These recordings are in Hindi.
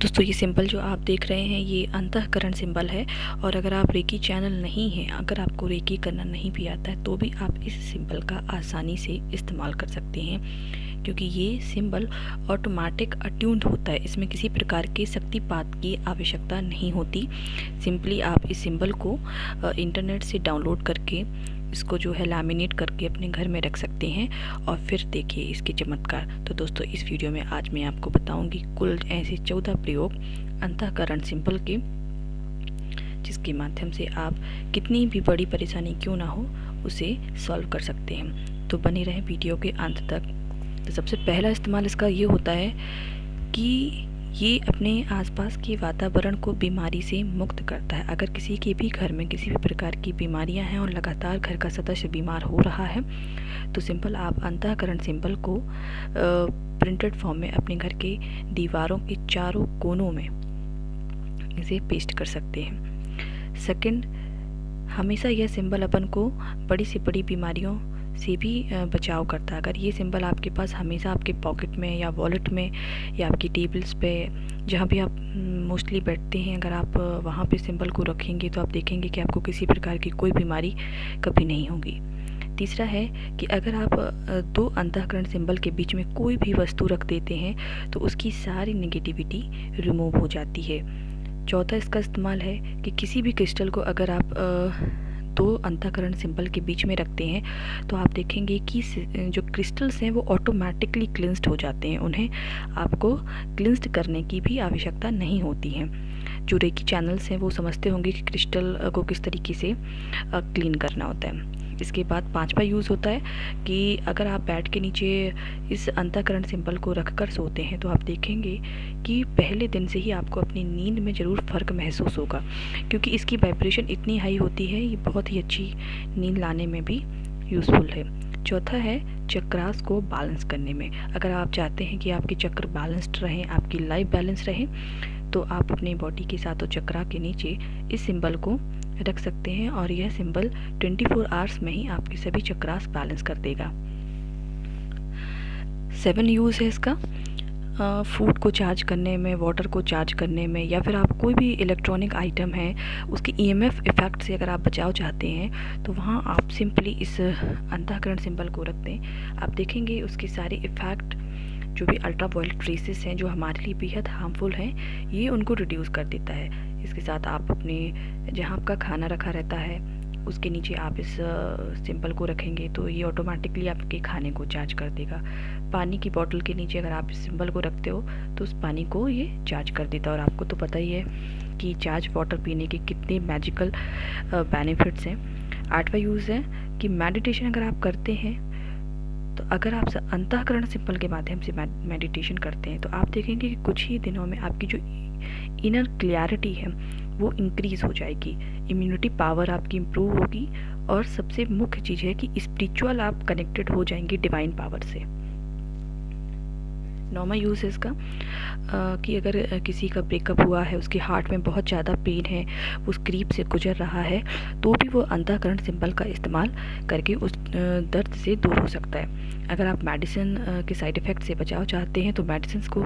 दोस्तों ये सिंबल जो आप देख रहे हैं ये अंतःकरण सिंबल है। और अगर आप रेकी चैनल नहीं हैं, अगर आपको रेकी करना नहीं भी आता है, तो भी आप इस सिंबल का आसानी से इस्तेमाल कर सकते हैं, क्योंकि ये सिंबल ऑटोमेटिक अट्यून्ड होता है। इसमें किसी प्रकार के शक्तिपात की आवश्यकता नहीं होती। सिंपली आप इस सिंबल को इंटरनेट से डाउनलोड करके इसको जो है लैमिनेट करके अपने घर में रख सकते हैं और फिर देखिए इसके चमत्कार। तो दोस्तों इस वीडियो में आज मैं आपको बताऊंगी कुल ऐसे 14 प्रयोग अंतःकरण सिंबल के, जिसके माध्यम से आप कितनी भी बड़ी परेशानी क्यों ना हो उसे सॉल्व कर सकते हैं। तो बने रहें वीडियो के अंत तक। तो सबसे पहला इस्तेमाल इसका ये होता है कि ये अपने आसपास के वातावरण को बीमारी से मुक्त करता है। अगर किसी के भी घर में किसी भी प्रकार की बीमारियां हैं और लगातार घर का सदस्य बीमार हो रहा है, तो सिंपल आप अंतःकरण सिंबल को प्रिंटेड फॉर्म में अपने घर के दीवारों के चारों कोनों में इसे पेस्ट कर सकते हैं। सेकंड, हमेशा यह सिंबल अपन को बड़ी से बड़ी बीमारियों से भी बचाव करता है। अगर ये सिंबल आपके पास हमेशा आपके पॉकेट में या वॉलेट में या आपकी टेबल्स पे, जहाँ भी आप मोस्टली बैठते हैं, अगर आप वहाँ पे सिंबल को रखेंगे तो आप देखेंगे कि आपको किसी प्रकार की कोई बीमारी कभी नहीं होगी। तीसरा है कि अगर आप दो अंतःकरण सिंबल के बीच में कोई भी वस्तु रख देते हैं तो उसकी सारी नेगेटिविटी रिमूव हो जाती है। चौथा इसका इस्तेमाल है कि किसी भी क्रिस्टल को अगर आप दो अंतःकरण सिंबल के बीच में रखते हैं तो आप देखेंगे कि जो क्रिस्टल्स हैं वो ऑटोमेटिकली क्लिंस्ड हो जाते हैं। उन्हें आपको क्लिंस्ड करने की भी आवश्यकता नहीं होती है। जो रेकी चैनल्स हैं वो समझते होंगे कि क्रिस्टल को किस तरीके से क्लीन करना होता है। इसके बाद पांचवा यूज़ होता है कि अगर आप बेड के नीचे इस अंतःकरण सिंबल को रखकर सोते हैं तो आप देखेंगे कि पहले दिन से ही आपको अपनी नींद में ज़रूर फ़र्क महसूस होगा, क्योंकि इसकी वाइब्रेशन इतनी हाई होती है। ये बहुत ही अच्छी नींद लाने में भी यूज़फुल है। चौथा है चक्रास को बैलेंस करने में। अगर आप चाहते हैं कि आपके चक्र बैलेंस्ड रहें, आपकी लाइफ बैलेंस रहे, तो आप अपने बॉडी के सातों चक्रा के नीचे इस सिंबल को रख सकते हैं और यह सिंबल 24 आवर्स में ही आपके सभी चक्रास बैलेंस कर देगा। 7 यूज़ है इसका फूड को चार्ज करने में, वाटर को चार्ज करने में, या फिर आप कोई भी इलेक्ट्रॉनिक आइटम है उसके EMF इफ़ेक्ट से अगर आप बचाव चाहते हैं तो वहाँ आप सिंपली इस अंतःकरण सिंबल को रख दें। आप देखेंगे उसके सारे इफ़ेक्ट, जो भी अल्ट्रा वायलेट रेसेस हैं जो हमारे लिए बेहद हार्मफुल हैं, ये उनको रिड्यूस कर देता है। इसके साथ आप अपने जहाँ आपका खाना रखा रहता है उसके नीचे आप इस सिंबल को रखेंगे तो ये ऑटोमेटिकली आपके खाने को चार्ज कर देगा। पानी की बोतल के नीचे अगर आप इस सिंबल को रखते हो तो उस पानी को ये चार्ज कर देता है। और आपको तो पता ही है कि चार्ज वाटर पीने के कितने मैजिकल बेनिफिट्स हैं। 8वां यूज़ है कि मेडिटेशन अगर आप करते हैं, तो अगर आप अंतःकरण सिंबल के माध्यम से मेडिटेशन करते हैं तो आप देखेंगे कि कुछ ही दिनों में आपकी जो इनर क्लैरिटी है वो इंक्रीज़ हो जाएगी, इम्यूनिटी पावर आपकी इम्प्रूव होगी, और सबसे मुख्य चीज़ है कि स्पिरिचुअल आप कनेक्टेड हो जाएंगे डिवाइन पावर से। 9वां यूज़ है इसका कि अगर किसी का ब्रेकअप हुआ है, उसके हार्ट में बहुत ज़्यादा पेन है, वो क्रीप से गुजर रहा है, तो भी वो अंतःकरण सिंबल का इस्तेमाल करके उस दर्द से दूर हो सकता है। अगर आप मेडिसिन के साइड इफ़ेक्ट से बचाव चाहते हैं तो मेडिसिन को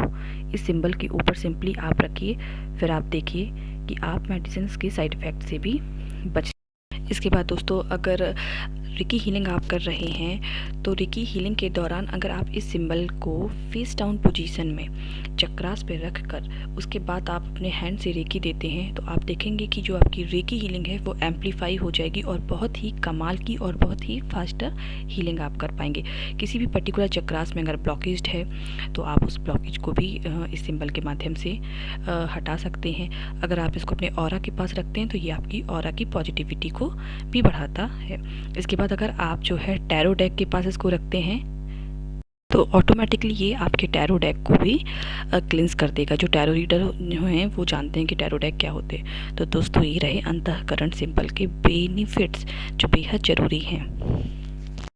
इस सिंबल के ऊपर सिंपली आप रखिए, फिर आप देखिए कि आप मेडिसिन के साइड इफ़ेक्ट से भी बच। इसके बाद दोस्तों, अगर रेकी हीलिंग आप कर रहे हैं तो रेकी हीलिंग के दौरान अगर आप इस सिंबल को फेस डाउन पोजीशन में चक्रास पे रख कर उसके बाद आप अपने हैंड से रेकी देते हैं तो आप देखेंगे कि जो आपकी रेकी हीलिंग है वो एम्पलीफाई हो जाएगी और बहुत ही कमाल की और बहुत ही फास्टर हीलिंग आप कर पाएंगे। किसी भी पर्टिकुलर चक्रास में अगर ब्लॉकेज है तो आप उस ब्लॉकेज को भी इस सिंबल के माध्यम से हटा सकते हैं। अगर आप इसको अपने ऑरा के पास रखते हैं तो ये आपकी ऑरा की पॉजिटिविटी को भी बढ़ाता है। इसके बाद अगर आप जो है टैरो डेक के पास इसको रखते हैं तो ऑटोमेटिकली ये आपके टैरो डेक को भी क्लिंस कर देगा। जो टैरो रीडर हैं वो जानते हैं कि टैरो डेक क्या होते हैं। तो दोस्तों ये रहे अंतःकरण सिंबल के बेनिफिट्स जो बेहद ज़रूरी हैं।